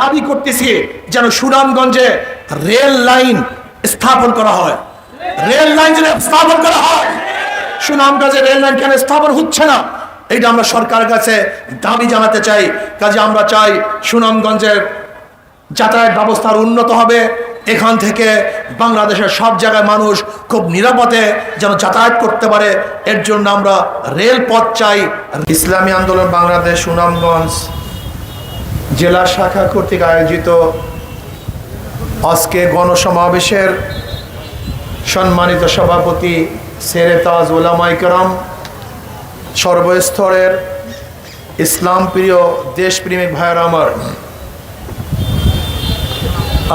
দাবি করতেছি যেন সুনামগঞ্জে রেল লাইন স্থাপন করা হয়, রেল লাইন যেন স্থাপন করা হয়। সুনামগঞ্জে রেল লাইন কেন স্থাপন হচ্ছে না, এটা আমরা সরকারের কাছে দাবি জানাতে চাই। কাজে আমরা চাই সুনামগঞ্জের যাতায়াত ব্যবস্থার উন্নত হবে, এখান থেকে বাংলাদেশের সব জায়গায় মানুষ খুব নিরাপদে যেন যাতায়াত করতে পারে, এর জন্য আমরা রেলপথ চাই। ইসলামী আন্দোলন বাংলাদেশ সুনামগঞ্জ জেলা শাখা কর্তৃক আয়োজিত আজকে গণসমাবেশের সম্মানিত সভাপতি সেরে তাজ ওলামায়ে কেরাম, সর্বস্তরের ইসলাম প্রিয় দেশপ্রেমিক ভাইয়েরা আমার,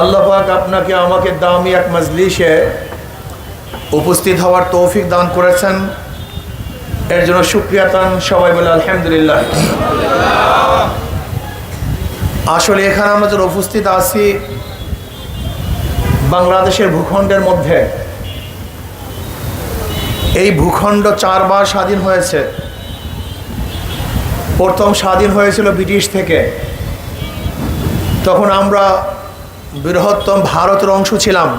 আল্লাহ পাক আপনাকে আমাকে দামি এক মজলিসে উপস্থিত হওয়ার তৌফিক দান করেছেন, এর জন্য শুকরিয়া তান সবাই বলে আলহামদুলিল্লাহ। আসলে এখানে আমরা যারা উপস্থিত আছি বাংলাদেশের ভূখণ্ডের মধ্যে, এই ভূখণ্ড 4 বার স্বাধীন হয়েছে। প্রথম স্বাধীন হয়েছিল ব্রিটিশ থেকে, তখন আমরা বৃহত্তম ভারতের অংশ ছিলাম।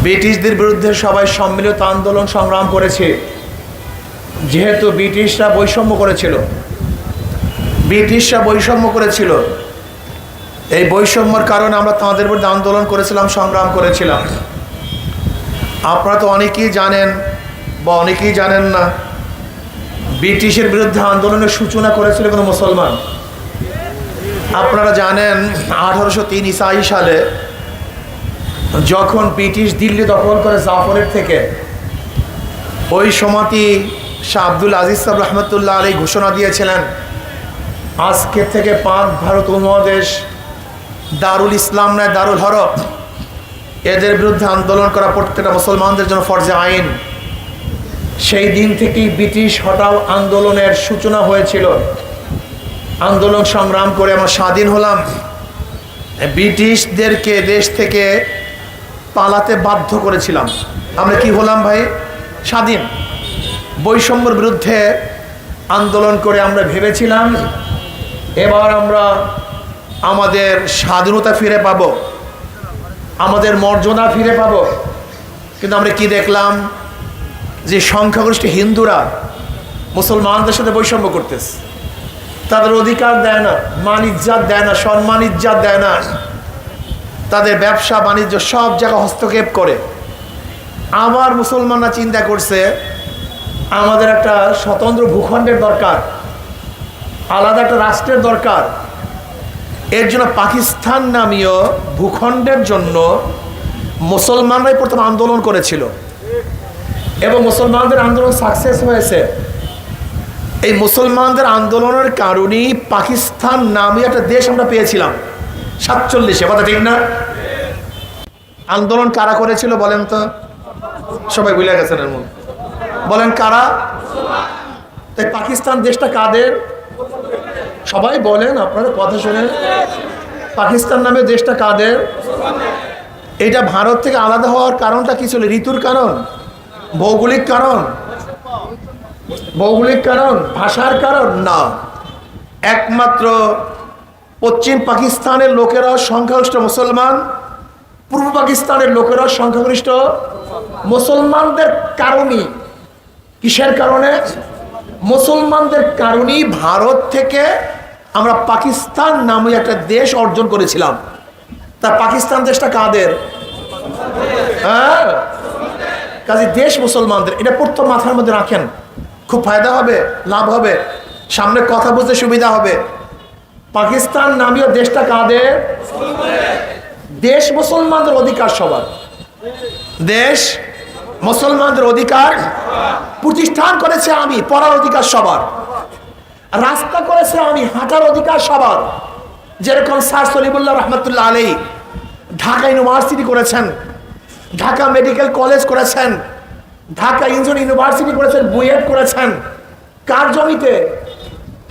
ব্রিটিশদের বিরুদ্ধে সবাই সম্মিলিত আন্দোলন সংগ্রাম করেছে, যেহেতু ব্রিটিশরা বৈষম্য করেছিল, এই বৈষম্যের কারণে আমরা তাঁদের বিরুদ্ধে আন্দোলন করেছিলাম, সংগ্রাম করেছিলাম। আপনারা তো অনেকেই জানেন বা অনেকেই জানেন না, ব্রিটিশের বিরুদ্ধে আন্দোলনের সূচনা করেছিল কোনো মুসলমান। আপনারা জানেন 1803 ঈসাই সালে যখন ব্রিটিশ দিল্লি দখল করে জাফরের থেকে, ওই সময়টি শাহ আব্দুল আজিজ সাহেব রহমতুল্লাহ আলাইহি ঘোষণা দিয়েছিলেন আজকে থেকে পাক ভারত উপমহাদেশ দারুল ইসলাম নয় দারুল হরব, এদের বিরুদ্ধে আন্দোলন করা প্রত্যেকটা মুসলমানদের জন্য ফরজে আইন। সেই দিন থেকেই ব্রিটিশ হটাও আন্দোলনের সূচনা হয়েছিল। আন্দোলন সংগ্রাম করে আমরা স্বাধীন হলাম। ব্রিটিশদেরকে দেশ থেকে পালাতে বাধ্য করেছিলাম। আমরা কি হলাম ভাই? স্বাধীন। বৈষম্যের বিরুদ্ধে আন্দোলন করে আমরা ভেবেছিলাম এবার আমরা আমাদের স্বাধীনতা ফিরে পাবো, আমাদের মর্যাদা ফিরে পাবো। কিন্তু আমরা কি দেখলাম, যে সংখ্যাগরিষ্ঠ হিন্দুরা মুসলমানদের সাথে বৈষম্য করতেছে, তাদের অধিকার দেয় না, মান ইজ্জাত দেয় না, সম্মান ইজ্জাত দেয় না, তাদের ব্যবসা বাণিজ্য সব জায়গায় হস্তক্ষেপ করে। আবার মুসলমানরা চিন্তা করছে আমাদের একটা স্বতন্ত্র ভূখণ্ডের দরকার, আলাদা একটা রাষ্ট্রের দরকার। এর জন্য পাকিস্তান নামীয় ভূখণ্ডের জন্য মুসলমানরাই প্রথম আন্দোলন করেছিল এবং মুসলমানদের আন্দোলন সাকসেস হয়েছে। এই মুসলমানদের আন্দোলনের কারণেই পাকিস্তান নামে একটা দেশ আমরা পেয়েছিলাম 47-এ, কথা ঠিক না? আন্দোলন কারা করেছিল বলেন তো? সবাই ভুলে গেছেন এর মধ্যে, বলেন কারা? তাই পাকিস্তান দেশটা কাদের? সবাই বলেন, আপনাদের কথা শুনে। পাকিস্তান নামে দেশটা কাদের? এটা ভারত থেকে আলাদা হওয়ার কারণটা কি ছিল? ঋতুর কারণ, ভৌগোলিক কারণ, ভাষার কারণ না। একমাত্র পশ্চিম পাকিস্তানের লোকেরা সংখ্যাগরিষ্ঠ মুসলমান, পূর্ব পাকিস্তানের লোকেরা সংখ্যাগরিষ্ঠ মুসলমানদের কারণেই। কিসের কারণে? মুসলমানদের কারণেই ভারত থেকে আমরা পাকিস্তান নামে একটা দেশ অর্জন করেছিলাম। তা পাকিস্তান দেশটা কাদের? হ্যাঁ, কাজে দেশ মুসলমানদের। এটা প্রথম মাথার মধ্যে রাখেন, খুব ফায়দা হবে, লাভ হবে, সামনে কথা বুঝতে সুবিধা হবে। পাকিস্তান নামীয় দেশটা কাদের? দেশ মুসলমানদের অধিকার সবার, দেশ মুসলমানদের অধিকার। প্রতিষ্ঠান করেছে আমি, পড়ার অধিকার সবার। রাস্তা করেছে আমি, হাঁটার অধিকার সবার। যেরকম স্যার সলিমুল্লাহ রহমতুল্লাহ আলাইহি ঢাকা ইউনিভার্সিটি করেছেন, ঢাকা মেডিকেল কলেজ করেছেন, ঢাকা ইঞ্জিনিয়ারিং ইউনিভার্সিটি করেছেন, বুয়েট করেছেন। কার জমিতে?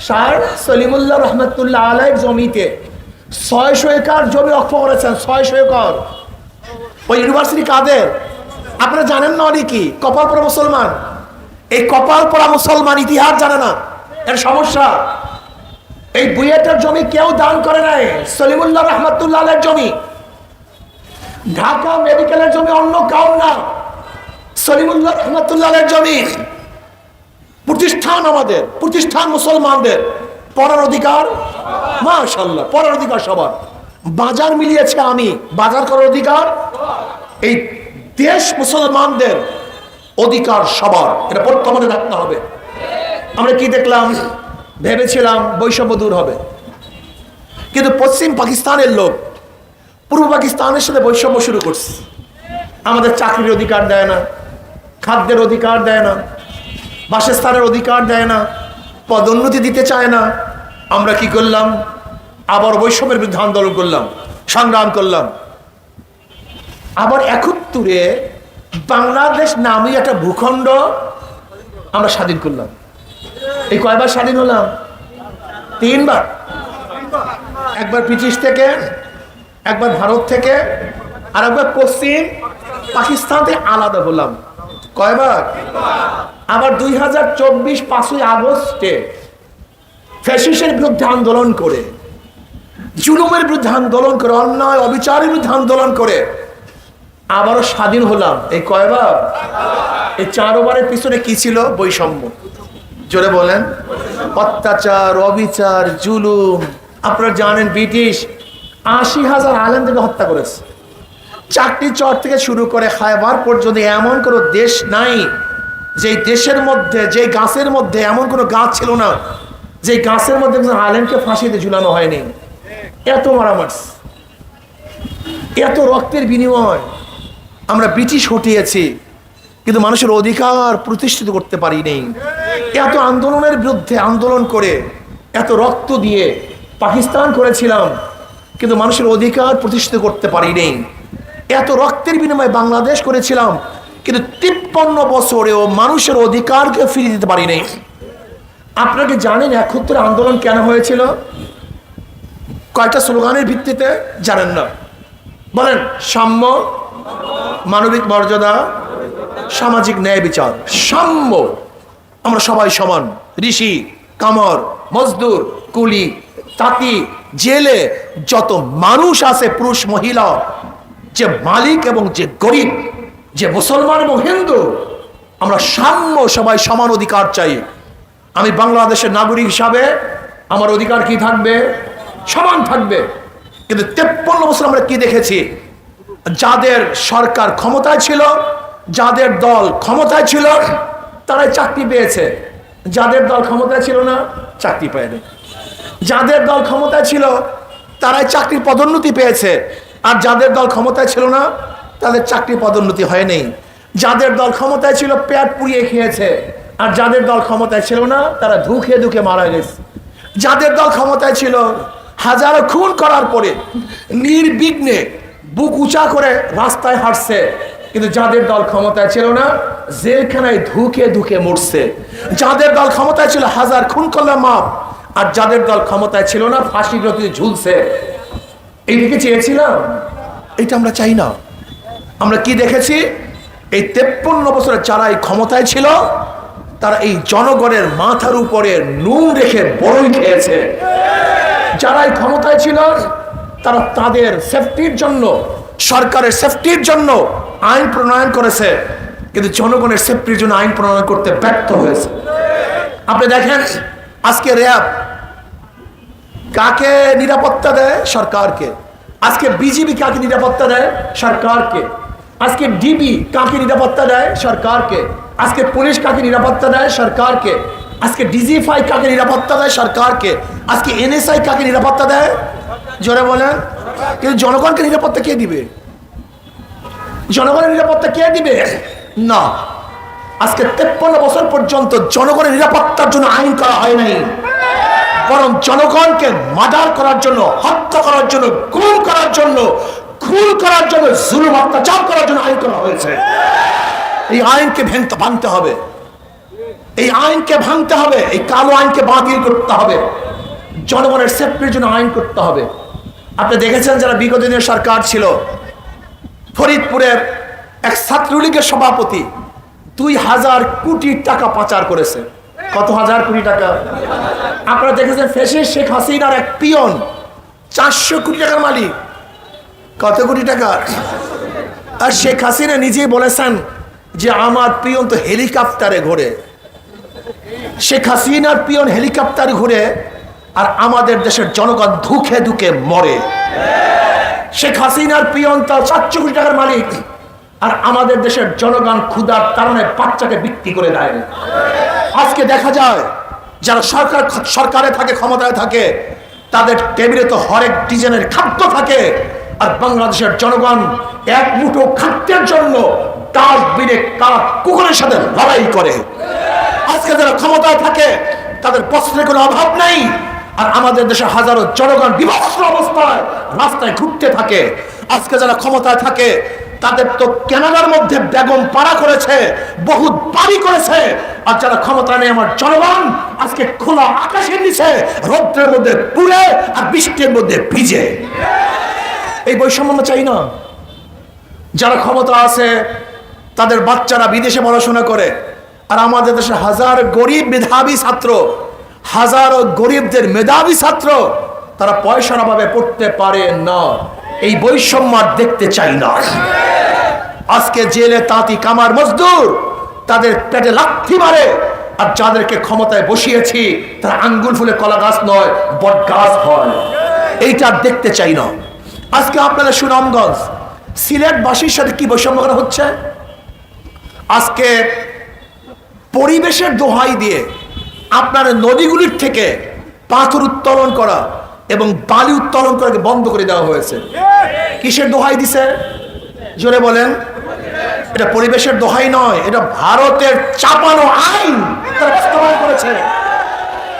স্যার সলিমুল্লাহ রহমতুল্লাহ আলাইহির জমিতে 600 একর জমি অক্ষ করেছেন, 600 একর। ওই ইউনিভার্সিটি কাদের? আপনারা জানেন না অনেকেই। কপাল পরা মুসলমান, এই কপাল পরা মুসলমান ইতিহাস জানে না, এর সমস্যা। এই বুয়েটের জমি কেউ দান করে নাই, সলিমুল্লাহ রহমতুল্লাহ আলাইহির জমি। ঢাকা মেডিকেলের জমি অন্য কাউর না, সলিমুল্লাহ রহমতুল্লাহ আলাইহির জমি। প্রতিষ্ঠান আমাদের, প্রতিষ্ঠান মুসলমানদের, পড়ার অধিকার মাশাআল্লাহ, পড়ার অধিকার সবার। বাজার মিলিয়েছে আমি, বাজার করার অধিকার এই দেশ মুসলমানদের, অধিকার সবার। এটা বর্তমানে রাখতে হবে। আমরা কি দেখলাম? ভেবেছিলাম বৈষম্য দূর হবে, কিন্তু পশ্চিম পাকিস্তানের লোক পূর্ব পাকিস্তানের সাথে বৈষম্য শুরু করছে। আমাদের চাকরির অধিকার দেয় না, খাদ্যের অধিকার দেয় না, বাসস্থানের অধিকার দেয় না, পদোন্নতি দিতে চায় না। আমরা কি করলাম? আবার বৈষম্যের বিরুদ্ধে আন্দোলন করলাম, সংগ্রাম করলাম। আবার 71-এ বাংলাদেশ নামে একটা ভূখণ্ড আমরা স্বাধীন করলাম। এই কয়বার স্বাধীন হলাম? 3 বার। একবার ব্রিটিশ থেকে, একবার ভারত থেকে, আর একবার পশ্চিম পাকিস্তান থেকে আলাদা হলাম। কয়বার? আবার 2024 5ই আগস্টে ফ্যাসিস্টের বিরুদ্ধে আন্দোলন করে, জুলুমের বিরুদ্ধে আন্দোলন করে, অন্যায় অবিচারের বিরুদ্ধে আন্দোলন করে আবারও স্বাধীন হলাম। এই কয়বার? এই 4 বারের পিছনে কি ছিল? বৈষম্য। জোরে বলেন। অত্যাচার, অবিচার, জুলুম। আপনারা জানেন ব্রিটিশ 80,000 আলেমদেরকে হত্যা করেছে। চাকরি চর থেকে শুরু করে খায়বার পর্যন্ত এমন কোনো দেশ নাই যে দেশের মধ্যে, যে গাছের মধ্যে এমন কোনো গাছ ছিল না যে গাছের মধ্যে আলেমকে ফাঁসিতে ঝুলানো হয়নি। এত মারামার, এত রক্তের বিনিময় আমরা ব্রিটিশ হটিয়েছি, কিন্তু মানুষের অধিকার প্রতিষ্ঠিত করতে পারিনি। এত আন্দোলনের বিরুদ্ধে আন্দোলন করে, এত রক্ত দিয়ে পাকিস্তান করেছিলাম, কিন্তু মানুষের অধিকার প্রতিষ্ঠিত করতে পারিনি। এত রক্তের বিনিময়ে বাংলাদেশ করেছিলাম, কিন্তু 53 বছরেও মানুষের অধিকারকে ফিরিয়ে দিতে পারিনি। আপনাকে জানেন 71 আন্দোলন কেন হয়েছিল? কয়টা স্লোগানের ভিত্তিতে? জানেন না? বলেন। সাম্য, মানবিক মর্যাদা, সামাজিক ন্যায় বিচার। সাম্য, আমরা সবাই সমান। ঋষি, কামর, মজদুর, কুলি, তাঁতি, জেলে যত মানুষ আছে, পুরুষ মহিলা, যে মালিক এবং যে গরিব, যে মুসলমান এবং হিন্দু, আমরা সাম্য, সবাই সমান অধিকার চাই। আমি বাংলাদেশের নাগরিক হিসাবে আমার অধিকার কি থাকবে? সমান থাকবে। কিন্তু 53 বছর আমরা কি দেখেছি? যাদের সরকার ক্ষমতায় ছিল, যাদের দল ক্ষমতায় ছিল, তারাই চাকরি পেয়েছে। যাদের দল ক্ষমতায় ছিল না, চাকরি পায়নি। যাদের দল ক্ষমতায় ছিল, তারাই চাকরির পদোন্নতি পেয়েছে। আর যাদের দল ক্ষমতায় ছিল না, তাদের চাকরি পদোন্নতি হয়নি। যাদের দল ক্ষমতায় ছিল, পেট পুড়িয়ে খেয়েছে। আর যাদের দল ক্ষমতায় ছিল না, তারা ধুকে ধুকে মারা গেছে। যাদের দল ক্ষমতায় ছিল, হাজারো খুন করার পরে নির্বিঘ্নে বুক উঁচা করে রাস্তায় হাঁটছে। কিন্তু যাদের দল ক্ষমতায় ছিল না, জেলখানায় ধুকে ধুকে মরছে। যাদের দল ক্ষমতায় ছিল, হাজার খুন করলে মাপ। আর যাদের দল ক্ষমতায় ছিল না, ফাঁসির রশিতে ঝুলছে। এইদিকে চেয়েছিলাম? এটা আমরা চাই না। আমরা কি দেখেছি? এই 53 বছরে যারা এই ক্ষমতায় ছিল, তারা এই জনগণের মাথার উপরে নুন রেখে বড়ই খেয়েছে। যারা এই ক্ষমতায় ছিল, তারা তাদের সেফটির জন্য, সরকারের সেফটির জন্য আইন প্রণয়ন করেছে, কিন্তু জনগণের সেফটির জন্য আইন প্রণয়ন করতে ব্যর্থ হয়েছে। আপনি দেখেন আজকে র্যাব কাকে নিরাপত্তা দেয়? সরকারকে। আজকে বিজিবি কাকে নিরাপত্তা দেয়? সরকারকে। আজকে ডিবি কাকে নিরাপত্তা দেয়? সরকারকে। আজকে পুলিশ কাকে নিরাপত্তা দেয়? সরকারকে। আজকে ডিজিএফআই কাকে নিরাপত্তা দেয়? সরকারকে। আজকে এনএসআই কাকে নিরাপত্তা দেয়? জোরে বলেন। কিন্তু জনগণকে নিরাপত্তা কে দিবে? জনগণের নিরাপত্তা কে দিবে? না। আজকে 53 বছর পর্যন্ত জনগণের নিরাপত্তার জন্য আইন করা হয় নাই, বরং জনগণকে মার্ডার করার জন্য, হত্যা করার জন্য, খুন করার জন্য, জুলুম অত্যাচার করার জন্য আইন করা হয়েছে। এই আইনকে ভাঙতে হবে। এই আইনকে ভাঙতে হবে। এই কালো আইনকে বাতিল করতে হবে। জনগণের সেফটির জন্য আইন করতে হবে। আপনি দেখেছেন যারা বিগত দিনের সরকার ছিল, ফরিদপুরের এক ছাত্রলীগের সভাপতি 2000 কোটি টাকা পাচার করেছে। কত হাজার কোটি টাকা? আপনারা দেখেছেন ফেসে শেখ হাসিনার এক পিয়ন 400 কোটি টাকার মালিক। কত কোটি টাকা? আর শেখ হাসিনা নিজেই বলেছেন যে আমার পিয়ন তো হেলিকপ্টারে ঘোরে। শেখ হাসিনার পিয়ন হেলিকপ্টারে ঘুরে আর আমাদের দেশের জনগণ ধুকে ধুকে মরে। শেখ হাসিনার পিয়ন তার 400 কোটি টাকার মালিক আর আমাদের দেশের জনগণ ক্ষুধার কারণে বাচ্চাকে বিক্রি করে দেয়। আজকে দেখা যায় যারা সরকারে থাকে, ক্ষমতায় থাকে, তাদের টেবিলে তো হরেক ডিজাইনের খাদ্য থাকে আর বাংলাদেশের জনগণ এক মুঠো খাদ্যের জন্য ডাস্টবিনে কাক কুকুরের সাথে লড়াই করে। আজকে যারা ক্ষমতায় থাকে তাদের বস্ত্রের কোনো অভাব নেই আর আমাদের দেশে হাজারো জনগণ বিভৎস অবস্থায় রাস্তায় ঘুরতে থাকে। আজকে যারা ক্ষমতায় থাকে তাদের তো কানাডার মধ্যে বেগম পাড়া করেছে, বহুত বাড়ি করেছে, আর যারা ক্ষমতা নেই আমার জনগণ আজকে খোলা আকাশের নিচে রৌদ্রের মধ্যে পুড়ে আর বৃষ্টির মধ্যে ভিজে। এই বৈষম্য চাই না। যারা ক্ষমতা আছে তাদের বাচ্চারা বিদেশে পড়াশোনা করে আর আমাদের দেশে হাজার গরিব মেধাবী ছাত্র, হাজারো গরিবদের মেধাবী ছাত্র তারা পয়সার অভাবে পড়তে পারে না। এই বৈষম্য দেখতে চাই না। আজকে জেলে তাঁতি কামার মজদুর তাদের পেটে লাথি মারে আর যাদেরকে ক্ষমতায় বসিয়েছি তারা আঙ্গুল ফুলে কলা গাছ নয় বট গাছ হয়। এইটা দেখতে চাই না। আজকে আপনাদের সুনামগঞ্জ সিলেটবাসীর সাথে কি বৈষম্য করা হচ্ছে? আজকে পরিবেশের দোহাই দিয়ে আপনার নদীগুলির থেকে পাথর উত্তোলন করা এবং বালি উত্তোলন করাকে বন্ধ করে দেওয়া হয়েছে। কিসের দোহাই দিছে? জোরে বলেন। এটা পরিবেশের দোহাই নয়, এটা ভারতের চাপানো আইন তারা বাস্তবায়ন করেছে।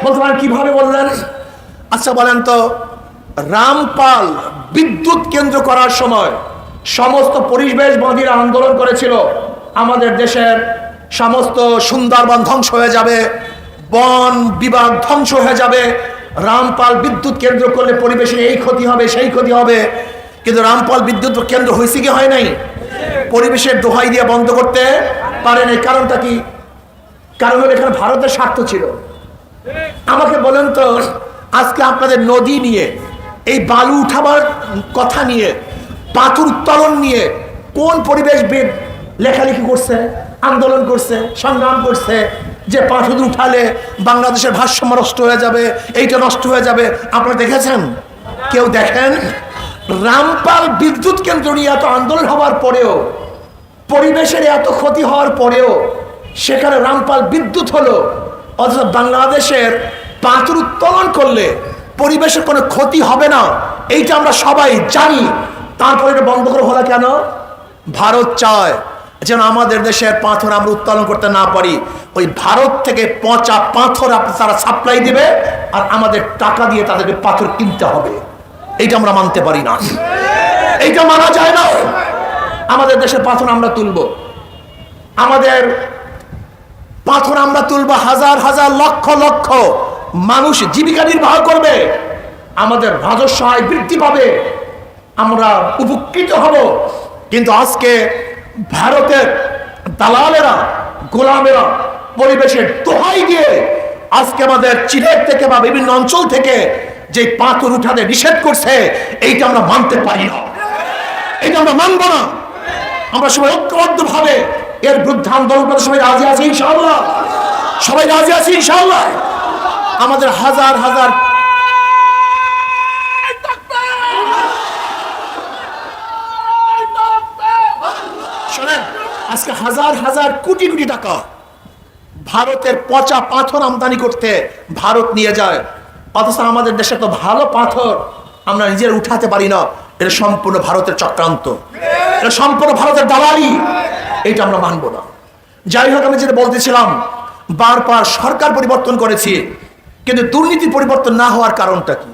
বলতে পারেন কিভাবে বললেন? আচ্ছা বলেন তো, রামপাল বিদ্যুৎ কেন্দ্র করার সময় সমস্ত পরিবেশবাদীরা আন্দোলন করেছিল আমাদের দেশের সমস্ত সুন্দরবন ধ্বংস হয়ে যাবে, বন বিভাগ ধ্বংস হয়ে যাবে, রামপাল বিদ্যুৎ কেন্দ্র করলে পরিবেশের এই ক্ষতি হবে সেই ক্ষতি হবে। কিন্তু রামপাল বিদ্যুৎ কেন্দ্র হয়েছে কি হয় নাই? পরিবেশের দোহাই দিয়ে বন্ধ করতে পারে নাই। কারণটা কি? কারণ হলো এখানে ভারতের স্বার্থ ছিল। আমাকে বলেন তো, আজকে আপনাদের নদী নিয়ে, এই বালু উঠাবার কথা নিয়ে, পাথর উত্তোলন নিয়ে কোন পরিবেশবিদ লেখালেখি করছে, আন্দোলন করছে, সংগ্রাম করছে যে পাথর উঠালে বাংলাদেশের ভারসাম্য নষ্ট হয়ে যাবে, এইটা নষ্ট হয়ে যাবে? আপনারা দেখেছেন? কেউ দেখেন? রামপাল বিদ্যুৎ কেন্দ্র নিয়ে এত আন্দোলন হওয়ার পরেও, পরিবেশের এত ক্ষতি হওয়ার পরেও সেখানে রামপাল বিদ্যুৎ হলো, অথচ বাংলাদেশের পাথর উত্তোলন করলে পরিবেশের কোনো ক্ষতি হবে না, এইটা আমরা সবাই জানি। তারপরে এটা বন্ধ করে হলো কেন? ভারত চায় যেন আমাদের দেশের পাথর আমরা উত্তোলন করতে না পারি। ওই ভারত থেকে পচা পাথর তারা সাপ্লাই দিবে আর আমাদের টাকা দিয়ে তাদেরকে পাথর কিনতে হবে। এইটা আমরা মানতে পারি না, এইটা মানা যায় না। আমাদের দেশের পাথর আমরা তুলব, আমাদের পাথর আমরা তুলব, হাজার হাজার লক্ষ লক্ষ মানুষ জীবিকা নির্বাহ করবে, আমাদের রাজস্ব আয় বৃদ্ধি পাবে, আমরা উপকৃত হব। কিন্তু আজকে ভারতের দালালেরা, গোলামেরা পরিবেশের দোহাই দিয়ে আজকে আমাদের চিলেট থেকে বা বিভিন্ন অঞ্চল থেকে যে পাথর উঠাতে নিষেধ করছে, এইটা আমরা মানতে পারি না, এইটা আমরা মানব না। আমরা সবাই ঐক্যবদ্ধভাবে এর বিরুদ্ধে আন্দোলন করতে সবাই রাজি আছি ইনশাআল্লাহ, সবাই রাজি আছি ইনশাআল্লাহ। আমাদের হাজার হাজার শোনেন, আজকে হাজার হাজার কোটি কোটি টাকা ভারতের পচা পাথর আমদানি করতে ভারত নিয়ে যায়, অথচ আমাদের দেশে তো ভালো পাথর আমরা নিজের উঠাতে পারি না। এটা সম্পূর্ণ ভারতের চক্রান্ত, এটা সম্পূর্ণ ভারতের দালালি, এটা আমরা মানব না। যাই হোক, আমি যেটা বলতেছিলাম, বারবার সরকার পরিবর্তন করেছি কিন্তু দুর্নীতি পরিবর্তন না হওয়ার কারণটা কি?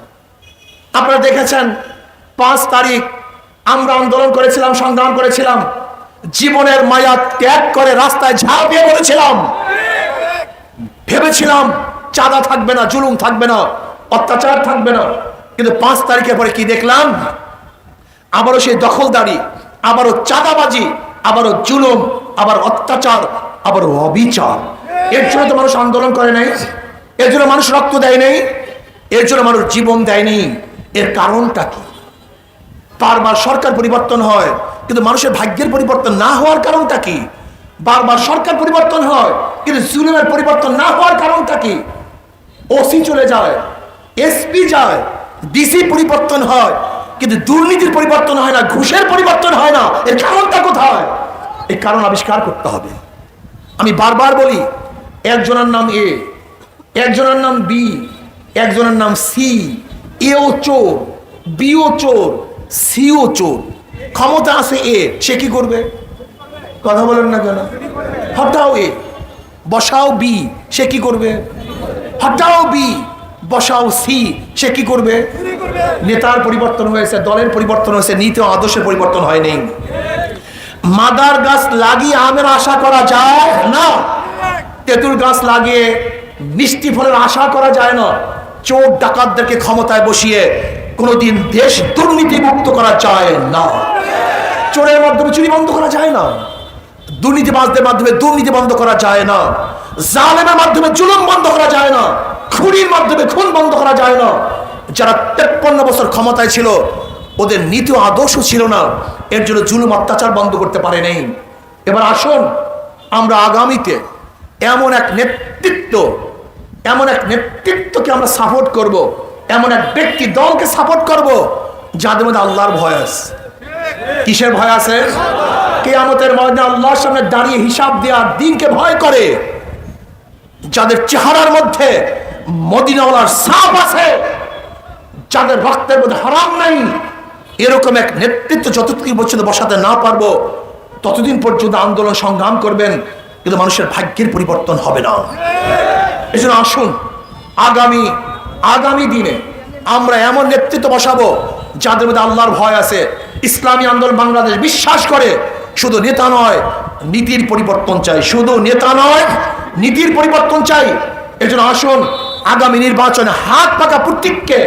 আপনারা দেখেছেন 5 তারিখ আমরা আন্দোলন করেছিলাম, সংগ্রাম করেছিলাম, জীবনের মায়া ত্যাগ করে রাস্তায় ঝাঁপ দিয়ে বলেছিলাম, ভেবেছিলাম চাঁদা থাকবে না, জুলুম থাকবে না, অত্যাচার থাকবে না। কিন্তু 5 তারিখের পরে কি দেখলাম? আবারও সেই দখলদারি, আবারও চাঁদাবাজি, আবারও জুলুম, আবার অত্যাচার, আবার অবিচার। এর জন্য তো মানুষ আন্দোলন করে নাই। এর জন্য মানুষ রক্ত দেয় নেই, এর জন্য মানুষ জীবন দেয় নেই। এর কারণটা কি? বারবার সরকার পরিবর্তন হয় কিন্তু মানুষের ভাগ্যের পরিবর্তন না হওয়ার কারণটা কি? বারবার সরকার পরিবর্তন হয় কিন্তু জুলুমের পরিবর্তন না হওয়ার কারণটা কি? ওসি চলে যায়, এসপি যায়, ডিসি পরিবর্তন হয় কিন্তু দুর্নীতির পরিবর্তন হয় না, ঘুষের পরিবর্তন হয় না। এর কারণটা কোথায়? এই কারণ আবিষ্কার করতে হবে। আমি বারবার বলি, একজনের নাম এ, একজনের নাম বি, একজনের নাম সি। এও চোর, বিও চোর, সিও চোর। ক্ষমতা আছে এ, সে কি করবে? কথা বলেন না কেন? হটাও এ, বসাও বি, সে কি করবে? হটাও বি, বসাও সি, সে কি করবে? নেতার পরিবর্তন হয়েছে, দলের পরিবর্তন হয়েছে, নীতি ও আদর্শের পরিবর্তন হয়নি। মাদার গাছ লাগিয়ে আমের আশা করা যায় না, তেঁতুল গাছ লাগিয়ে মিষ্টি ফলের আশা করা যায় না। চোর ডাকাতদেরকে ক্ষমতায় বসিয়ে কোনোদিন দেশ দুর্নীতি মুক্ত করা যায় না। চোরের মাধ্যমে চুরি বন্ধ করা যায় না, দুর্নীতিবাজদের মাধ্যমে দুর্নীতি বন্ধ করা যায় না, জালেমের মাধ্যমে জুলুম বন্ধ করা যায় না, খুনির মাধ্যমে খুন বন্ধ করা যায় না। যারা 53 বছর ক্ষমতায় ছিল ওদের নীতি ও আদর্শ ছিল না, এর জন্য জুলুম অত্যাচার বন্ধ করতে পারে নাই। এবার আসুন আমরা আগামীতে এমন এক নেতৃত্বকে আমরা সাপোর্ট করব, এমন এক ব্যক্তি দলকে সাপোর্ট করব যাদের মধ্যে আল্লাহর ভয় আছে। কিসের ভয় আছে? কিয়ামতের ময়দানে আল্লাহর সামনে দাঁড়িয়ে হিসাব দেওয়ার দিনকে ভয় করে, যাদের চেহারার মধ্যে মদিনাওয়ালার ছাপ আছে, যাদের রক্তের মধ্যে হারাম নাই। এরকম এক নেতৃত্ব যতদিন পর্যন্ত বসাতে না পারবো ততদিন পর্যন্ত আন্দোলন সংগ্রাম করবেন কিন্তু মানুষের ভাগ্যের পরিবর্তন হবে না। এই জন্য আসুন আগামী দিনে আমরা এমন নেতৃত্ব বসাবো যাদের মধ্যে আল্লাহর ভয় আছে, ইসলামী আন্দোলন বাংলাদেশ বিশ্বাস করে শুধু নেতা নয় নীতির পরিবর্তন চাই, শুধু নেতা নয় নীতির পরিবর্তন চাই। এই জন্য আসুন আগামী নির্বাচনে হাত পাকা প্রতীককে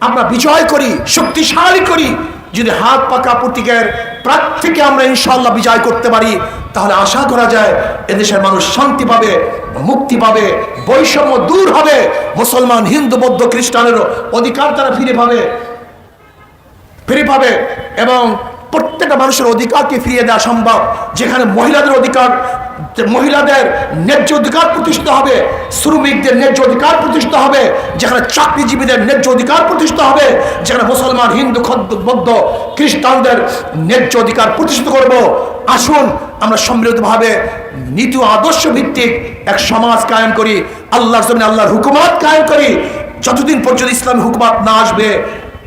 আমরা বিজয় করি, শক্তিশালী করি। যদি হাত পাকা প্রতীকের প্রার্থীকে আমরা ইনশাআল্লাহ বিজয় করতে পারি তাহলে আশা করা যায় এদেশের মানুষ শান্তি পাবে, মুক্তি পাবে, বৈষম্য দূর হবে, মুসলমান হিন্দু বৌদ্ধ খ্রিস্টানেরও অধিকার তারা ফিরে পাবে এবং প্রত্যেকটা মানুষের অধিকারকে ফিরিয়ে দেওয়া সম্ভব। যেখানে মহিলাদের ন্যায্য অধিকার প্রতিষ্ঠিত হবে, শ্রমিকদের ন্যায্য অধিকার প্রতিষ্ঠিত হবে, যেখানে চাকরিজীবীদের ন্যায্য অধিকার প্রতিষ্ঠিত হবে, যেখানে মুসলমান হিন্দু বৌদ্ধ খ্রিস্টানদের ন্যায্য অধিকার প্রতিষ্ঠিত করব। আসুন আমরা সম্মিলিতভাবে নীতি ও আদর্শ ভিত্তিক এক সমাজ কায়েম করি, আল্লাহর জমিনে আল্লাহর হুকুমত কায়েম করি। যতদিন পর্যন্ত ইসলামী হুকুমত না আসবে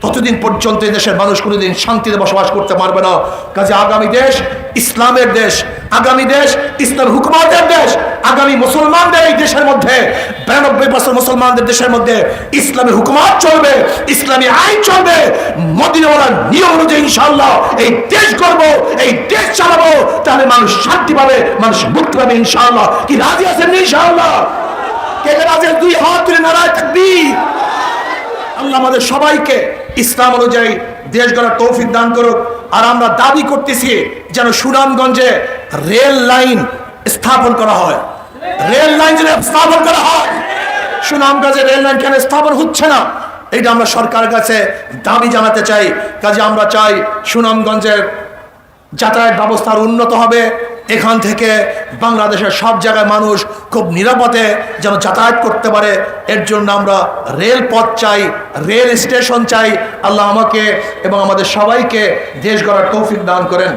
ততদিন পর্যন্ত এই দেশের মানুষ কোনোদিন শান্তিতে বসবাস করতে পারবে না। কাজে আগামী দেশ ইসলামের দেশ, আগামী দেশ ইসলাম হুকুমতের দেশ, আগামী মুসলমানদের এই দেশের মধ্যে 92% মুসলমানদের দেশের মধ্যে ইসলামী হুকুমত চলবে, ইসলামী আইন চলবে, মদিনাওয়ালার নিয়ম অনুযায়ী ইনশাআল্লাহ এই দেশ করব, এই দেশ চালাবো। তাহলে মানুষ শান্তি পাবে, মানুষ মুক্তি পাবে ইনশাআল্লাহ। কি রাজি আছেন ইনশাআল্লাহ? কে কে রাজি? দুই হাত তুলে নারায়ে তাকবীর। আল্লাহ আমাদের সবাইকে ইসলাম অনুযায়ী দেশ গড়ার তৌফিক দান করুক। আর আমরা দাবি করতেছি যেন সুনামগঞ্জে রেল লাইন স্থাপন করা হয়, রেল লাইন যেন স্থাপন করা হয়। সুনামগঞ্জে রেল লাইন কেন স্থাপন হচ্ছে না এটা আমরা সরকারের কাছে দাবি জানাতে চাই। কাজে আমরা চাই সুনামগঞ্জের যাতায়াত ব্যবস্থা উন্নত হবে, এখান থেকে বাংলাদেশের সব জায়গায় মানুষ খুব নিরাপদে যেন যাতায়াত করতে পারে। এর জন্য আমরা রেলপথ চাই, রেল স্টেশন চাই। আল্লাহ আমাকে এবং আমাদের সবাইকে দেশ গড়ার তৌফিক দান করেন।